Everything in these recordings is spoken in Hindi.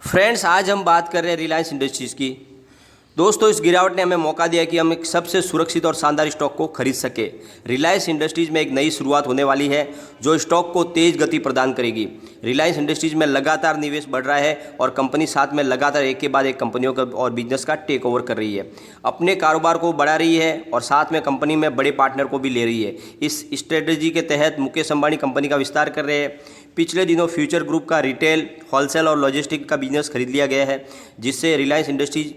फ्रेंड्स, आज हम बात कर रहे हैं रिलायंस इंडस्ट्रीज़ की। दोस्तों, इस गिरावट ने हमें मौका दिया कि हम एक सबसे सुरक्षित और शानदार स्टॉक को खरीद सके। रिलायंस इंडस्ट्रीज़ में एक नई शुरुआत होने वाली है जो स्टॉक को तेज गति प्रदान करेगी। रिलायंस इंडस्ट्रीज़ में लगातार निवेश बढ़ रहा है और कंपनी साथ में लगातार एक के बाद एक कंपनियों का और बिजनेस का टेक ओवर कर रही है, अपने कारोबार को बढ़ा रही है और साथ में कंपनी में बड़े पार्टनर को भी ले रही है। इस स्ट्रेटजी के तहत मुकेश अंबानी कंपनी का विस्तार कर रहे हैं। पिछले दिनों फ्यूचर ग्रुप का रिटेल, होलसेल और लॉजिस्टिक का बिजनेस खरीद लिया गया है, जिससे रिलायंस इंडस्ट्रीज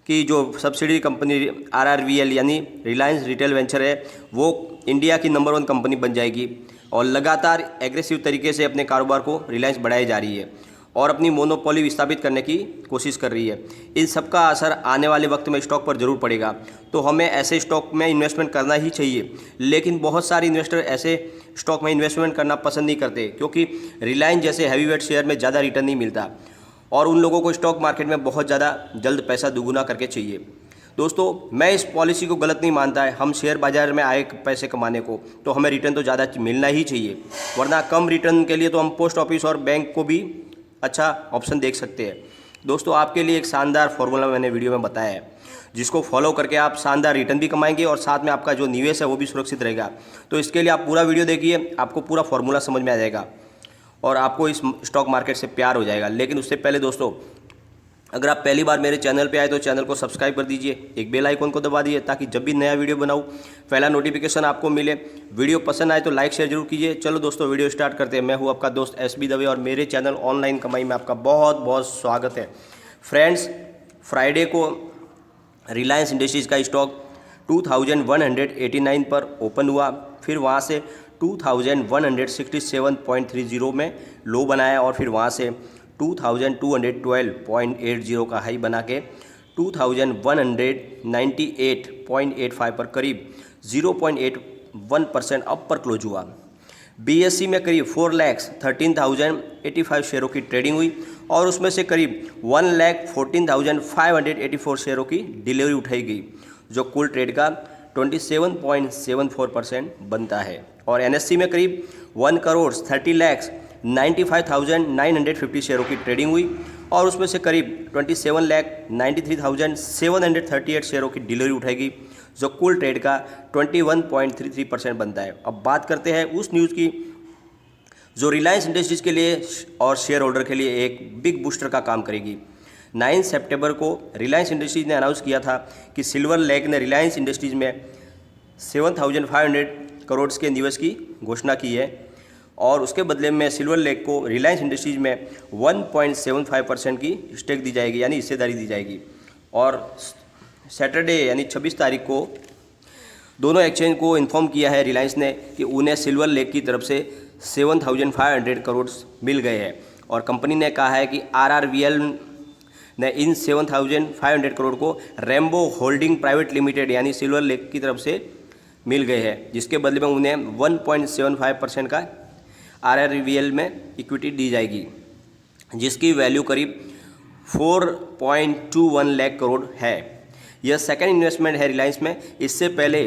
की जो सब्सिडी कंपनी RRVL यानी रिलायंस रिटेल वेंचर है वो इंडिया की नंबर 1 कंपनी बन जाएगी और लगातार एग्रेसिव तरीके से अपने कारोबार को रिलायंस बढ़ाई जा रही है और अपनी मोनोपोली विस्थापित करने की कोशिश कर रही है। इन सब का असर आने वाले वक्त में स्टॉक पर जरूर पड़ेगा, तो हमें ऐसे स्टॉक में इन्वेस्टमेंट करना ही चाहिए। लेकिन बहुत सारे इन्वेस्टर ऐसे स्टॉक में इन्वेस्टमेंट करना पसंद नहीं करते क्योंकि रिलायंस जैसे हैवीवेट शेयर में ज़्यादा रिटर्न नहीं मिलता और उन लोगों को स्टॉक मार्केट में बहुत ज़्यादा जल्द पैसा दुगुना करके चाहिए। दोस्तों, मैं इस पॉलिसी को गलत नहीं मानता है। हम शेयर बाजार में आए पैसे कमाने को, तो हमें रिटर्न तो ज़्यादा मिलना ही चाहिए, वरना कम रिटर्न के लिए तो हम पोस्ट ऑफिस और बैंक को भी अच्छा ऑप्शन देख सकते हैं। दोस्तों, आपके लिए एक शानदार फॉर्मूला मैंने वीडियो में बताया है, जिसको फॉलो करके आप शानदार रिटर्न भी कमाएंगे और साथ में आपका जो निवेश है वो भी सुरक्षित रहेगा। तो इसके लिए आप पूरा वीडियो देखिए, आपको पूरा फॉर्मूला समझ में आ जाएगा और आपको इस स्टॉक मार्केट से प्यार हो जाएगा। लेकिन उससे पहले दोस्तों, अगर आप पहली बार मेरे चैनल पे आए तो चैनल को सब्सक्राइब कर दीजिए, एक बेल आइकन को दबा दीजिए ताकि जब भी नया वीडियो बनाऊँ पहला नोटिफिकेशन आपको मिले। वीडियो पसंद आए तो लाइक शेयर जरूर कीजिए। चलो दोस्तों, वीडियो स्टार्ट करते हैं। मैं हूँ आपका दोस्त SB दवे और मेरे चैनल ऑनलाइन कमाई में आपका बहुत बहुत स्वागत है। फ्रेंड्स, फ्राइडे को रिलायंस इंडस्ट्रीज़ का स्टॉक 2189 पर ओपन हुआ, फिर वहाँ से 2167.30 में लो बनाया और फिर वहाँ से 2212.80 का हाई बना के 2198.85 पर करीब 0.81% अप पर क्लोज हुआ। BSE में करीब 4,13,085 शेयरों की ट्रेडिंग हुई और उसमें से करीब 1,14,584 शेयरों की डिलीवरी उठाई गई, जो कुल ट्रेड का 27.74% बनता है। और NSE में करीब 1,30,95,950 शेयरों की ट्रेडिंग हुई और उसमें से करीब 27,93,738 शेयरों की डिलीवरी उठाई गई, जो कुल ट्रेड का 21.33% बनता है। अब बात करते हैं उस न्यूज़ की जो रिलायंस इंडस्ट्रीज़ के लिए और शेयर होल्डर के लिए एक बिग बूस्टर का काम करेगी। 9 सितंबर को रिलायंस इंडस्ट्रीज़ ने अनाउंस किया था कि सिल्वर लेक ने रिलायंस इंडस्ट्रीज़ में 7,500 करोड़ के निवेश की घोषणा की है और उसके बदले में सिल्वर लेक को रिलायंस इंडस्ट्रीज़ में 1.75% की स्टेक दी जाएगी, यानी हिस्सेदारी दी जाएगी। और सैटरडे यानी 26 तारीख को दोनों एक्सचेंज को इन्फॉर्म किया है रिलायंस ने कि उन्हें सिल्वर लेक की तरफ से 7,500 करोड़ मिल गए हैं और कंपनी ने कहा है कि RRVL ने इन 7,500 करोड़ को रेम्बो होल्डिंग प्राइवेट लिमिटेड यानी सिल्वर लेक की तरफ से मिल गए हैं, जिसके बदले में उन्हें 1.75% का RRVL में इक्विटी दी जाएगी, जिसकी वैल्यू करीब 4.21 लाख करोड़ है। यह सेकंड इन्वेस्टमेंट है रिलायंस में। इससे पहले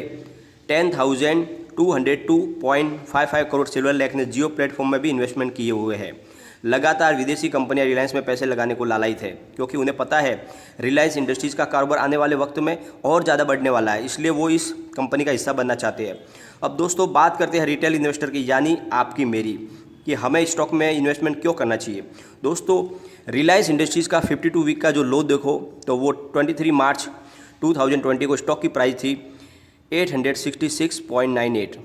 10,202.55 करोड़ सिल्वर लेक ने जियो प्लेटफॉर्म में भी इन्वेस्टमेंट किए हुए हैं। लगातार विदेशी कंपनियां रिलायंस में पैसे लगाने को लालायित है क्योंकि उन्हें पता है रिलायंस इंडस्ट्रीज़ का कारोबार आने वाले वक्त में और ज़्यादा बढ़ने वाला है, इसलिए वो इस कंपनी का हिस्सा बनना चाहते हैं। अब दोस्तों, बात करते हैं रिटेल इन्वेस्टर की, यानी आपकी मेरी, कि हमें स्टॉक में इन्वेस्टमेंट क्यों करना चाहिए। दोस्तों, रिलायंस इंडस्ट्रीज़ का 52 वीक का जो लो देखो तो वो 23 मार्च 2020 को स्टॉक की प्राइस थी 866.98,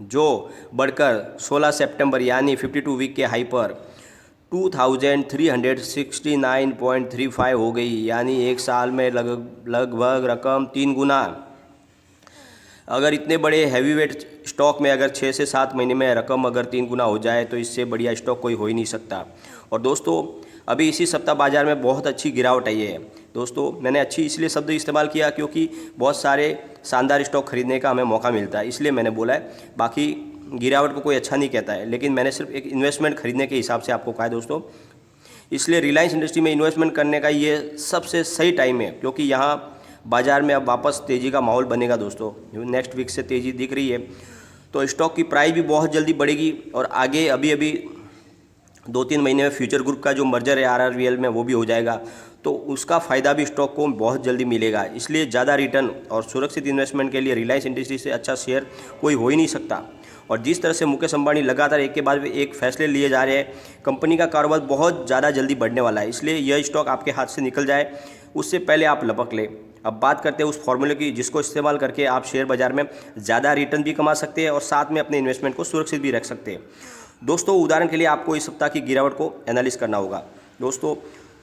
जो बढ़कर 16 सितंबर यानी 52 वीक के हाई पर 2,369.35 हो गई, यानी एक साल में लगभग रकम 3 गुना। अगर इतने बड़े हैवीवेट स्टॉक में अगर 6 से 7 महीने में रकम अगर 3 गुना हो जाए तो इससे बढ़िया स्टॉक कोई हो ही नहीं सकता। और दोस्तों, अभी इसी सप्ताह बाजार में बहुत अच्छी गिरावट आई है। दोस्तों, मैंने अच्छी इसलिए शब्द इस्तेमाल किया क्योंकि बहुत सारे शानदार स्टॉक खरीदने का हमें मौका मिलता है, इसलिए मैंने बोला है। बाकी गिरावट को कोई अच्छा नहीं कहता है, लेकिन मैंने सिर्फ एक इन्वेस्टमेंट खरीदने के हिसाब से आपको कहा है दोस्तों। इसलिए रिलायंस इंडस्ट्री में इन्वेस्टमेंट करने का ये सबसे सही टाइम है क्योंकि यहाँ बाज़ार में अब वापस तेज़ी का माहौल बनेगा। दोस्तों, नेक्स्ट वीक से तेज़ी दिख रही है, तो स्टॉक की प्राइस भी बहुत जल्दी बढ़ेगी और आगे अभी 2-3 महीने में फ्यूचर ग्रुप का जो मर्जर है RRVL में वो भी हो जाएगा, तो उसका फ़ायदा भी स्टॉक को बहुत जल्दी मिलेगा। इसलिए ज़्यादा रिटर्न और सुरक्षित इन्वेस्टमेंट के लिए रिलायंस इंडस्ट्रीज से अच्छा शेयर कोई हो ही नहीं सकता। और जिस तरह से मुकेश अंबानी लगातार एक के बाद एक फैसले लिए जा रहे हैं, कंपनी का कारोबार बहुत ज़्यादा जल्दी बढ़ने वाला है। इसलिए यह स्टॉक आपके हाथ से निकल जाए उससे पहले आप लपक लें। अब बात करते हैं उस फॉर्मूले की जिसको इस्तेमाल करके आप शेयर बाज़ार में ज़्यादा रिटर्न भी कमा सकते हैं और साथ में अपने इन्वेस्टमेंट को सुरक्षित भी रख सकते हैं। दोस्तों, उदाहरण के लिए आपको इस सप्ताह की गिरावट को एनालिस करना होगा। दोस्तों,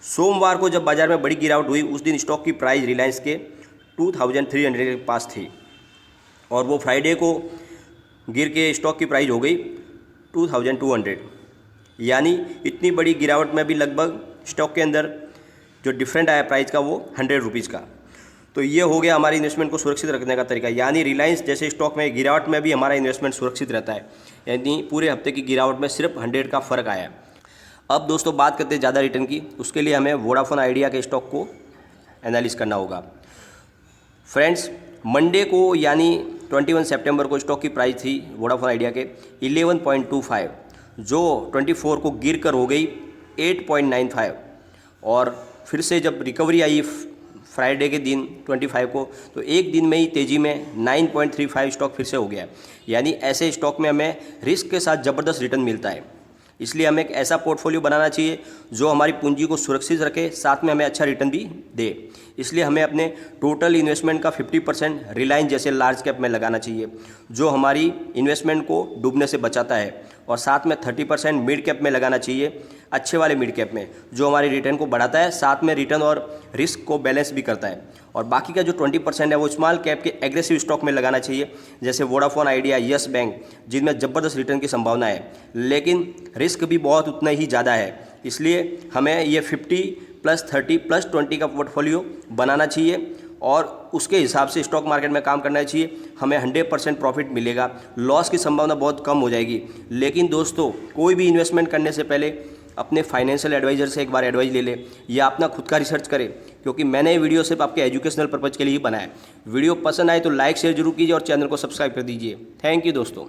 सोमवार को जब बाजार में बड़ी गिरावट हुई उस दिन स्टॉक की प्राइस रिलायंस के 2300 के पास थी और वो फ्राइडे को गिर के स्टॉक की प्राइस हो गई 2200। यानी इतनी बड़ी गिरावट में भी लगभग स्टॉक के अंदर जो डिफरेंट आया प्राइस का वो 100 रुपीज़ का। तो ये हो गया हमारे इन्वेस्टमेंट को सुरक्षित रखने का तरीका। यानी रिलायंस जैसे स्टॉक में गिरावट में भी हमारा इन्वेस्टमेंट सुरक्षित रहता है। यानी पूरे हफ्ते की गिरावट में सिर्फ 100 का फ़र्क आया। अब दोस्तों बात करते हैं ज़्यादा रिटर्न की। उसके लिए हमें वोडाफोन आइडिया के स्टॉक को एनालिस करना होगा। फ्रेंड्स, मंडे को यानी 21 सितंबर को स्टॉक की प्राइस थी वोडाफोन आइडिया के 11.25, जो 24 को गिर कर हो गई 8.95 और फिर से जब रिकवरी आई फ्राइडे के दिन 25 को तो एक दिन में ही तेज़ी में 9.35 स्टॉक फिर से हो गया। यानी ऐसे स्टॉक में हमें रिस्क के साथ ज़बरदस्त रिटर्न मिलता है। इसलिए हमें एक ऐसा पोर्टफोलियो बनाना चाहिए जो हमारी पूंजी को सुरक्षित रखे, साथ में हमें अच्छा रिटर्न भी दे। इसलिए हमें अपने टोटल इन्वेस्टमेंट का 50% रिलायंस जैसे लार्ज कैप में लगाना चाहिए जो हमारी इन्वेस्टमेंट को डूबने से बचाता है, और साथ में 30% मिड कैप में लगाना चाहिए, अच्छे वाले मिड कैप में, जो हमारी रिटर्न को बढ़ाता है, साथ में रिटर्न और रिस्क को बैलेंस भी करता है। और बाकी का जो 20% है वो स्मॉल कैप के एग्रेसिव स्टॉक में लगाना चाहिए, जैसे वोडाफोन आइडिया, यस बैंक, जिनमें ज़बरदस्त रिटर्न की संभावना है लेकिन रिस्क भी बहुत उतना ही ज़्यादा है। इसलिए हमें ये 50+30+20 का पोर्टफोलियो बनाना चाहिए और उसके हिसाब से स्टॉक मार्केट में काम करना चाहिए। हमें 100% प्रॉफिट मिलेगा, लॉस की संभावना बहुत कम हो जाएगी। लेकिन दोस्तों, कोई भी इन्वेस्टमेंट करने से पहले अपने फाइनेंशियल एडवाइज़र से एक बार एडवाइस ले ले या अपना खुद का रिसर्च करें, क्योंकि मैंने ये वीडियो सिर्फ आपके एजुकेशनल पर्पज़ के लिए ही बनाया है। वीडियो पसंद आए तो लाइक शेयर जरूर कीजिए और चैनल को सब्सक्राइब कर दीजिए। थैंक यू दोस्तों।